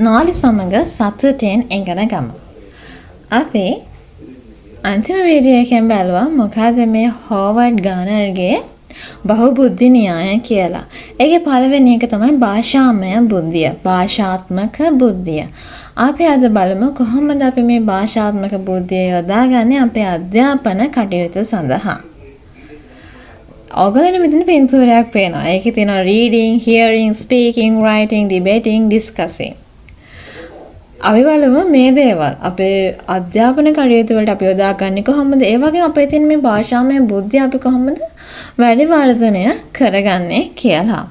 නාලි සමග සතුටෙන් ඉගෙන ගමු. අපි අන්තිම වීඩියෝ එකෙන් බැලුවා මොකද මේ හෝවර්ඩ් ගානර්ගේ බහුබුද්ධි න්‍යාය කියලා. ඒකේ පළවෙනි එක තමයි භාෂාමය බුද්ධිය, භාෂාත්මක බුද්ධිය. අපි අද බලමු කොහොමද අපි මේ භාෂාත්මක බුද්ධිය යොදාගන්නේ අපේ අධ්‍යාපන කටයුතු සඳහා. ඔයගොල්ලන්ට මෙතන පින්තූරයක් පේනවා. ඒකේ තියෙනවා reading, hearing, speaking, writing, debating, discussing. අපි බලමු මේ දේවල් අපේ අධ්‍යාපන කටයුතු වලට අපි යොදාගන්නේ කොහොමද? ඒ වගේම අපේ තියෙන මේ භාෂාමය බුද්ධිය අපි කොහොමද වැඩි වර්ධනය කරගන්නේ කියලා.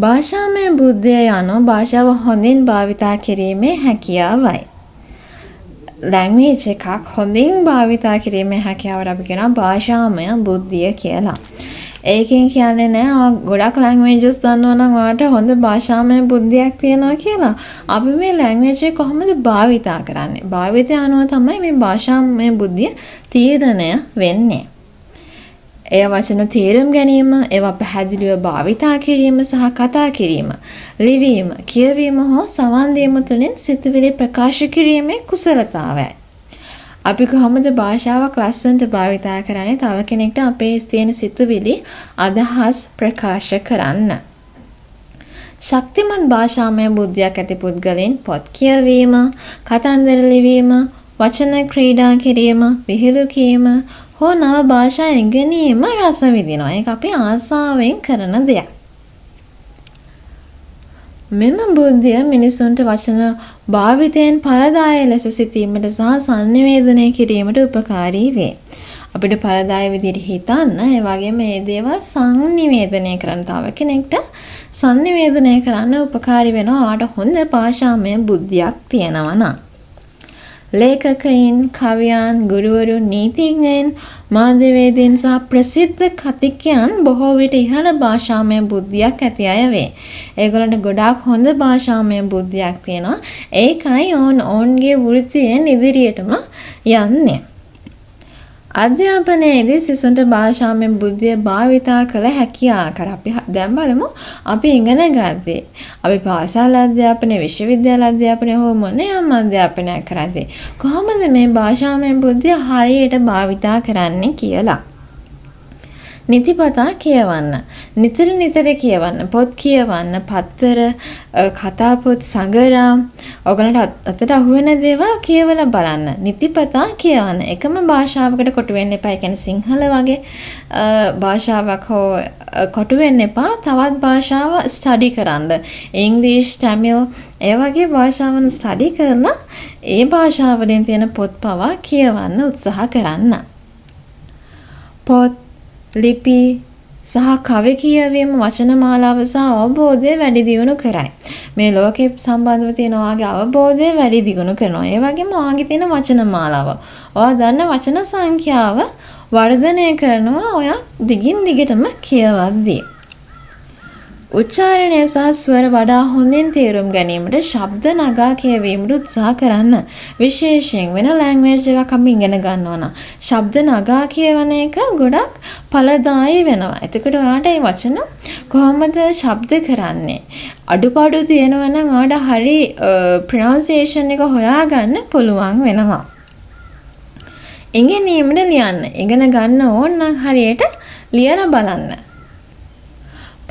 භාෂාමය බුද්ධිය යනු භාෂාව හොඳින් භාවිතා කිරීමේ හැකියාවයි. ලැන්ග්වේජ් එකක් හොඳින් භාවිතා කිරීමේ හැකියාවට අපි කියනවා භාෂාමය බුද්ධිය කියලා. ඒකෙන් කියන්නේ නෑ ගොඩක් ලැන්ග්වේජස් දන්නවා නම් ඔයාලට හොඳ භාෂාමය බුද්ධියක් තියෙනවා කියලා. අපි මේ ලැන්ග්වේජ් එක කොහොමද භාවිතා කරන්නේ? භාවිතය අනුව තමයි මේ භාෂාමය බුද්ධිය තීරණය වෙන්නේ. ඒ වචන තේරුම් ගැනීම, ඒවා පැහැදිලිව භාවිතා කිරීම සහ කතා කිරීම, ලිවීම, කියවීම හෝ සවන් දීම තුළින් සිතුවිලි ප්‍රකාශ කිරීමේ කුසලතාවයයි. අපි කොහොමද භාෂාවක් ලස්සනට භාවිතා කරන්නේ? තව කෙනෙක්ට අපේ තියෙන සිතුවිලි අදහස් ප්‍රකාශ කරන්න. ශක්තිමත් භාෂාමය බුද්ධියක් ඇති පුද්ගලයන් පොත් කියවීම, කතන්දර ලිවීම, වචන ක්‍රීඩා කිරීම, විහිළු කීම හෝ නව භාෂා ඉගෙනීම රස විඳිනවා. ඒක අපි ආසාවෙන් කරන දෙයක්. මෙම බුද්ධිය මිනිසුන්ට වචන භාවිතයෙන් ඵලදායී ලෙස සිතීමට සහ සංනිවේදනය කිරීමට උපකාරී වේ. අපිට ඵලදායී විදිහට හිතන්න, ඒ වගේම මේ දේවල් සංනිවේදනය කරන්න, තව කෙනෙක්ට සංනිවේදනය කරන්න උපකාරී වෙනවා. ඔයාට හොඳ භාෂාමය බුද්ධියක් තියෙනවා නම්. ලේඛකයින්, කවියන්, ගුරුවරු, නීතිඥයන්, මාධ්‍යවේදීන් සහ ප්‍රසිද්ධ කතිකයන් බොහෝ විට ඉහළ භාෂාමය බුද්ධියක් ඇති අය වේ. ඒගොල්ලන්ට ගොඩාක් හොඳ භාෂාමය බුද්ධියක් තියෙනවා. ඒකයි ඔවුන්ගේ වෘත්තියෙන් ඉදිරියටම යන්නේ. අධ්‍යාපනයේදී සිසුන්ට භාෂාමය බුද්ධිය භාවිතා කළ හැකි ආකාර අපි දැන් බලමු. අපි ඉගෙන ගත්තේ අපි පාසල් අධ්‍යාපනය, විශ්වවිද්‍යාල අධ්‍යාපනය හෝ මොනෑම අධ්‍යාපනයක් කරද්දී කොහොමද මේ භාෂාමය බුද්ධිය හරියට භාවිතා කරන්නේ කියලා. නිතිපතා කියවන්න, නිතර කියවන්න, පොත් කියවන්න, පත්තර, කතා පොත්, සඟරා, ඔයගලන්ට අතට අහුවෙන දේවල් කියවලා බලන්න. නිතිපතා කියවන්න. එකම භාෂාවකට කොටු වෙන්න එපා. ඒ කියන්නේ සිංහල වගේ භාෂාවක් හෝ කොටු වෙන්න එපා. තවත් භාෂාව ස්ටඩි කරන්න. ඉංග්‍රීසි, තමිල් ඒ වගේ භාෂාවන් ස්ටඩි කරලා ඒ භාෂාවලින් තියෙන පොත් පවා කියවන්න උත්සාහ කරන්න. පොත්, ලිපි සහ කවි කියවීම වචන මාලාව සහ අවබෝධය වැඩි දියුණු කරයි. මේ ලෝකෙ සම්බන්ධව තියෙන ඔයාගේ අවබෝධය වැඩි දියුණු කරනවා. ඒ වගේම ඔයාගේ තියෙන වචන මාලාව, ඔයා දන්න වචන සංඛ්‍යාව වර්ධනය කරනවා ඔයා දිගින් දිගටම කියවද්දී. උච්චාරණය සහ ස්වර වඩා හොඳින් තේරුම් ගැනීමට ශබ්ද නගා කියවීමට උත්සාහ කරන්න. විශේෂයෙන් වෙන ලැන්ග්වේජ් එකක් අපි ඉගෙන ගන්නවා නම් ශබ්ද නගා කියවන එක ගොඩක් ඵලදායී වෙනවා. එතකොට ඔයාට මේ වචන කොහොමද ශබ්ද කරන්නේ? අඩුපාඩු තියෙනවා නම් ඔයාට හරි ප්‍රොනවුන්සියේෂන් එක හොයාගන්න පුළුවන් වෙනවා. ඉගෙනීමට ලියන්න. ඉගෙන ගන්න ඕන නම් හරියට ලියලා බලන්න.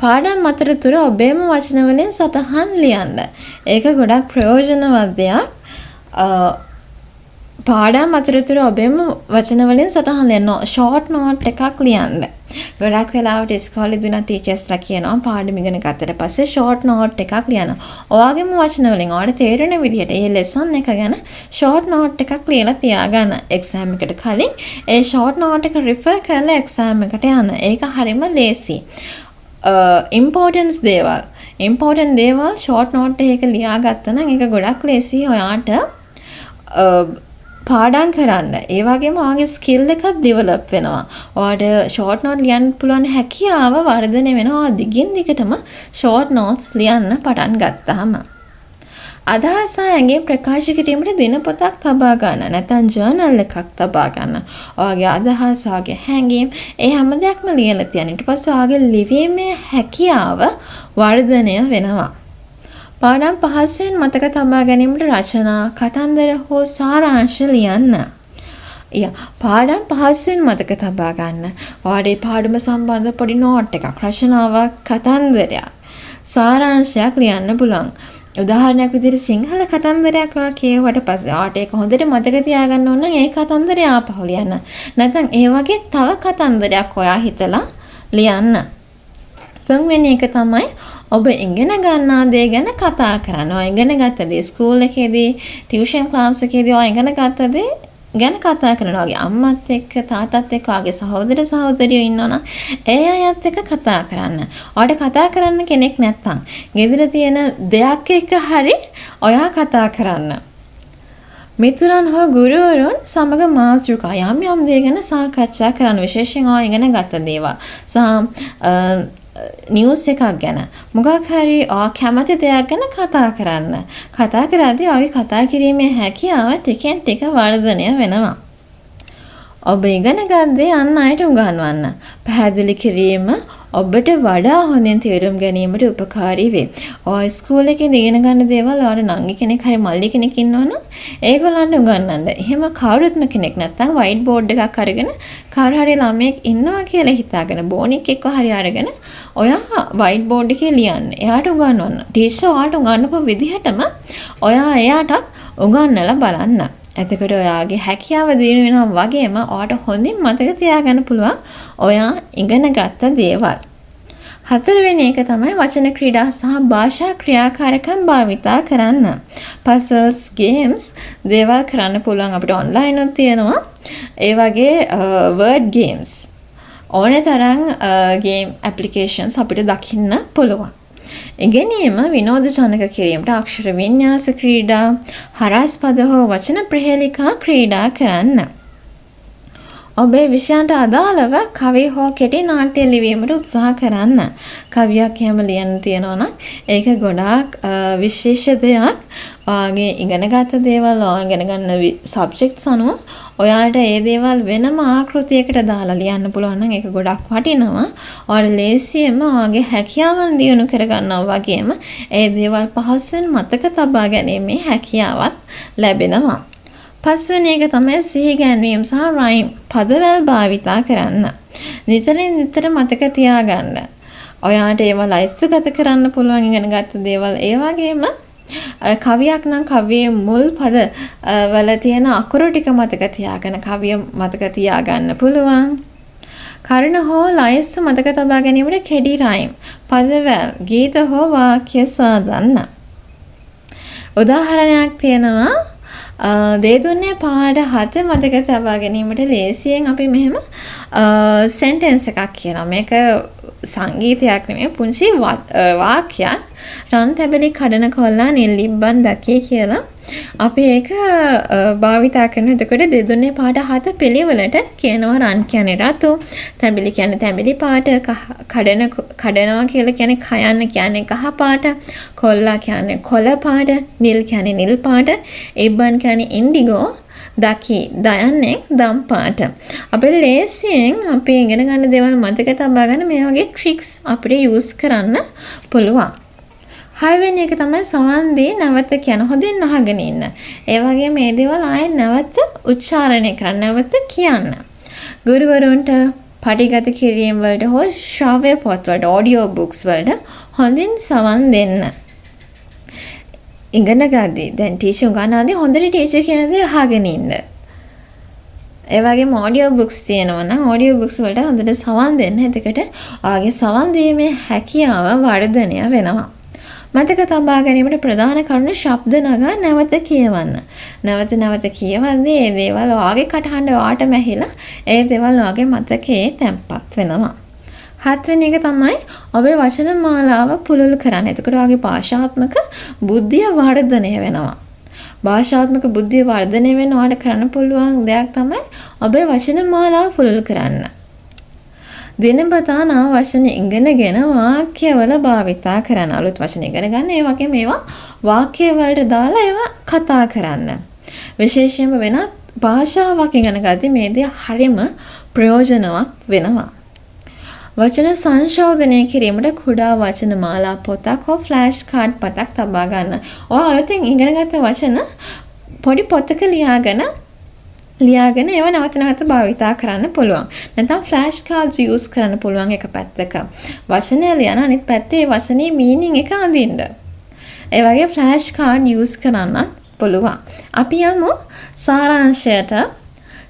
පාඩම් අතරතුර ඔබේම වචන වලින් සටහන් ලියන්න. ඒක ගොඩක් ප්‍රයෝජනවත් දෙයක්. පාඩම් අතරතුර ඔබේම වචන වලින් සටහන් ලියන්න. ෂෝට් නෝට් එකක් ලියන්න. ගොඩක් වෙලාවට ඉස්කෝලේදී නම් ටීචර්ස්ලා කියනවා පාඩම ඉගෙන ගත්තට පස්සේ ෂෝට් නෝට් එකක් ලියන්න. ඔයාගේම වචන වලින් ඔයාලට තේරෙන විදිහට ඒ ලෙසන් එක ගැන ෂෝට් නෝට් එකක් ලියලා තියාගන්න. එක්සෑම් එකට කලින් ඒ ෂෝට් නෝට් එක රිෆර් කරලා එක්සෑම් එකට යන්න. ඒක හරිම ලේසි. ඉම්පෝර්ටන්ට් දේවල් ෂෝට් නෝට් එකක ලියාගත්තා නම් ඒක ගොඩක් ලේසි ඔයාට පාඩම් කරන්න. ඒ වගේම ඔයාගේ ස්කිල් එකක් ඩෙවලොප් වෙනවා. ඔයාට ෂෝට් නෝට් ලියන්න පුළුවන් හැකියාව වර්ධනය වෙනවා. දිගින් දිගටම ෂෝට් නෝට්ස් ලියන්න පටන් ගත්තාම. අදහස ඇඟේ ප්‍රකාශ කිරීමට දිනපොතක් තබා ගන්න. නැත්නම් ජර්නල් එකක් තබා ගන්න. ඔයාගේ අදහස්, ඔයාගේ හැඟීම් ඒ හැම දෙයක්ම ලියලා තියන්න. ඊට පස්සේ ඔයාගේ ලිවීමේ හැකියාව වර්ධනය වෙනවා. පාඩම් පහසුවෙන් මතක තබා ගැනීමට රචනා, කතන්දර හෝ සාරාංශ ලියන්න. පාඩම් පහසුවෙන් මතක තබා ගන්න. ඔයාලේ පාඩම සම්බන්ධ පොඩි නෝට් එකක්, රචනාවක්, කතන්දරයක්, සාරාංශයක් ලියන්න පුළුවන්. උදාහරණයක් විදිහට සිංහල කතන්දරයක් ඔයා කියවුවට පස්සේ ආට ඒක හොඳට මතක තියාගන්න ඕන නම් ඒ කතන්දරය ආපහු ලියන්න. නැත්නම් ඒ වගේ තව කතන්දරයක් ඔයා හිතලා ලියන්න. තුන්වෙනි එක තමයි ඔබ ඉගෙන ගන්නා දේ ගැන කතා කරන්න. ඔයා ඉගෙන ගත්ත දේ ස්කූල් එකේදී, ටියුෂන් ක්ලාස් එකේදී ඔයා ඉගෙන ගත්ත දේ ගැන කතා කරනවා. ඔයාගේ අම්මත් එක්ක, තාත්තත් එක්ක, ඔයාගේ සහෝදර සහෝදරියෝ ඉන්නවනම් ඒ අයත් එක්ක කතා කරන්න. ඔයාට කතා කරන්න කෙනෙක් නැත්නම්, ගෙදර තියෙන දෙයක් එක්ක හරි ඔයා කතා කරන්න. මිතුරන් හෝ ගුරුවරුන් සමග මාතෘකා යම් දේ ගැන සාකච්ඡා කරන්න. විශේෂයෙන් ඔයා ඉගෙන ගත්ත දේවල් සහ නිවුස් එකක් ගැන මොකක් හරි කැමති දෙයක් ගැන කතා කරන්න. කතා කරද්දී ඔයාගේ කතා කිරීමේ හැකියාව ටිකෙන් ටික වර්ධනය වෙනවා. ඔබ ඉගෙන ගත්තේ අන් අයට උගන්වන්න. පැහැදිලි කිරීම ඔබට වඩා හොඳින් තේරුම් ගැනීමට උපකාරී වේ. ඔය ස්කූල් එකේ ඉගෙන ගන්න දේවල් ඔයාලට නංගි කෙනෙක් හරි මල්ලි කෙනෙක් ඉන්නවනම් ඒගොල්ලන්ට උගන්වන්න. එහෙම කවුරුත්ම කෙනෙක් නැත්නම් වයිට් බෝඩ් එකක් අරගෙන කාර හරි ළමයෙක් ඉන්නවා කියලා හිතාගෙන බෝනික් එක්ක හරි අරගෙන ඔයා වයිට් බෝඩ් එකේ ලියන්න. එයාට උගන්වන්න. ටීචර් ඔයාට උගන්වපු විදිහටම ඔයා එයාට උගන්වලා බලන්න. එතකොට ඔයාගේ හැකියාව දිනු වෙනවා වගේම ඔයාට හොඳින් මතක තියාගන්න පුළුවන් ඔයා ඉගෙන ගත්ත දේවල්. හතරවෙනි එක තමයි වචන ක්‍රීඩා සහ භාෂා ක්‍රියාකාරකම් භාවිතා කරන්න. puzzles, games දේවල් කරන්න පුළුවන් අපිට ඔන්ලයින් උත් තියෙනවා. ඒ වගේ word games ඕනේ තරම් game applications අපිට දකින්න පුළුවන්. ඉගෙනීම විනෝදජනක කිරීමට අක්ෂර වින්‍යාස ක්‍රීඩා, හරස්පද හෝ වචන ප්‍රහේලිකා ක්‍රීඩා කරන්න. ඔබේ විෂයන්ට අදාළව කවි හෝ කෙටි නාට්‍ය ලිවීමට උත්සාහ කරන්න. කවියක් එහෙම ලියන්න තියෙනවා නම් ඒක ගොඩාක් විශේෂ දෙයක්. ඔයාගේ ඉගෙනගත්ත දේවල්, ඔයා ඉගෙන ගන්න සබ්ජෙක්ට්ස් අනුව ඔයාට ඒ දේවල් වෙනම ආකෘතියකට දාලා ලියන්න පුළුවන් නම් ඒක ගොඩක් වටිනවා. ඔයාලා ලේසියෙන්ම ඔයාගේ හැකියාවන් දියුණු කරගන්නවා වගේම ඒ දේවල් පහසුවෙන් මතක තබා ගැනීමේ හැකියාවක් ලැබෙනවා. පස්වෙනි එක තමයි සිහි ගැන්වීම සහ රයිම් පදවැල් භාවිතා කරන්න. නිතරින් නිතර මතක තියාගන්න. ඔයාට ඒවා ලයිස්තුගත කරන්න පුළුවන් ඉගෙනගත්ත දේවල්. ඒ වගේම කවියක් නම් කවියේ මුල් පද වල තියෙන අකුරු ටික මතක තියාගෙන කවිය මතක තියාගන්න පුළුවන්. කරුණ හෝ ලයිස්තු මතක තබා ගැනීමට කෙටි රයිම් පදවැල් ගීත හෝ වාක්‍ය සාදන්න. උදාහරණයක් තියෙනවා දේදුන්නේ පාඩ 7 මතක තබා ගැනීමට ලේසියෙන් අපි මෙහෙම සෙන්ටෙන්ස් එකක් කියනවා. මේක සංගීතයක් නෙමෙයි පුංචි වාක්‍යයක්. රන් තැබලි කඩන කොල්ලා නිල් ඉබ්බන් දකේ කියලා අපි ඒක භාවිතා කරනවා. එතකොට දෙදුන්නේ පාට 7 පිළිවෙලට කියනවා. රන් කියන්නේ රතු, තැඹිලි කියන්නේ තැඹිලි පාට, කඩනවා කියලා කියන්නේ කියන්නේ කහ පාට, කොල්ලා කියන්නේ කොළ පාට, නිල් කියන්නේ නිල් පාට, ඉබ්බන් කියන්නේ ඉන්ඩිගෝ, දකි දයන්නේ දම් පාට. අපිට ලේසියෙන් අපි ඉගෙන ගන්න දේවල් මතක තබා ගන්න මේ වගේ ට්‍රික්ස් අපිට යූස් කරන්න පුළුවන්. 6 වෙනි එක තමයි සවන් දී නැවත කියන හොඳින් අහගෙන ඉන්න. ඒ වගේම මේ දේවල් ආයෙ නැවත උච්චාරණය කරන්න, නැවත කියන්න. ගුරුවරුන්ට පටිගත කිරීම වලට හෝ ශ්‍රව්‍ය පොත් වලට, ඔඩියෝ බුක්ස් වලට හොඳින් සවන් දෙන්න. ඉගෙන ගද්දී දැන් ටීචර් උගන්වද්දී හොඳට ටීචර් කියන දේ අහගෙන ඉන්න. ඒ වගේම ඔඩියෝ බුක්ස් තියෙනවා නම් ඔඩියෝ බුක්ස් වලට හොඳට සවන් දෙන්න. එතකොට ඔයාගේ සවන් දීමේ හැකියාව වර්ධනය වෙනවා. මතක තබා ගැනීමට ප්‍රධාන කරුණ ශබ්ද නගා නැවත කියවන්න. නැවත කියවද්දී ඒ දේවල් ඔයාගේ කටහඬ ඔයාට මැහිලා ඒ දේවල් ඔයාගේ මතකයේ තැම්පත් වෙනවා. 7 වෙනි එක තමයි ඔබේ වචන මාලාව පුළුල් කරන්න. එතකොට ඔයාගේ භාෂාත්මක බුද්ධිය වර්ධනය වෙනවා. භාෂාත්මක බුද්ධිය වර්ධනය වෙන ඔයාට කරන්න පුළුවන් දෙයක් තමයි ඔබේ වචන මාලාව පුළුල් කරන්න. දිනපතා නව වචන ඉගෙනගෙන වාක්‍යවල භාවිතා කරන්න. අලුත් වචන ඉගෙන ගන්න. ඒ වගේ මේවා වාක්‍ය වලට දාලා ඒවා කතා කරන්න. විශේෂයෙන්ම වෙනත් භාෂාවක් ඉගෙන ගද්දී මේ දේ හරිම ප්‍රයෝජනවත් වෙනවා. වචන සංශෝධනය කිරීමට කුඩා වචන මාලා පොතක් හෝ ෆ්ලෑෂ් කාඩ් පතක් තබා ගන්න. ඔය අලුතෙන් ඉගෙනගත්ත වචන පොඩි පොතක ලියාගෙන ඒව නැවත නැවත භාවිතා කරන්න පුළුවන්. නැත්නම් ෆ්ලෑෂ් කාඩ්ස් යූස් කරන්න පුළුවන් එක පැත්තක. වචනය ලියන අනිත් පැත්තේ වචනේ මීනින් එක අඳින්න. ඒ වගේ ෆ්ලෑෂ් කාඩ් යූස් කරන්න පුළුවන්. අපි යමු සාරාංශයට.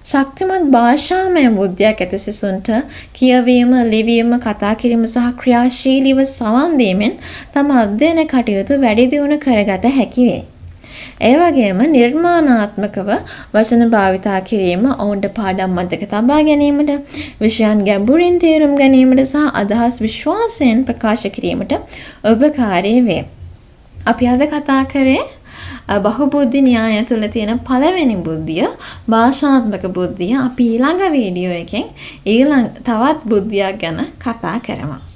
ශක්තිමත් භාෂාමය බුද්ධියක් ඇති සිසුන්ට කියවීම, ලිවීම, කතා කිරීම සහ ක්‍රියාශීලීව සවන් දීමෙන් තම අධ්‍යයන කටයුතු වැඩි දියුණු කරගත හැකි වේ. ඒ වගේම නිර්මාණාත්මකව වචන භාවිතා කිරීම ඔවුන්ට පාඩම් මතක තබා ගැනීමට, විෂයන් ගැඹුරින් තේරුම් ගැනීමට සහ අදහස් විශ්වාසයෙන් ප්‍රකාශ කිරීමට උපකාරී වේ. අපි අද කතා කරේ බහුබුද්ධි න්‍යාය තුළ තියෙන පළවෙනි බුද්ධිය, භාෂාත්මක බුද්ධිය. අපි ඊළඟ වීඩියෝ එකෙන් තවත් බුද්ධියක් ගැන කතා කරමු.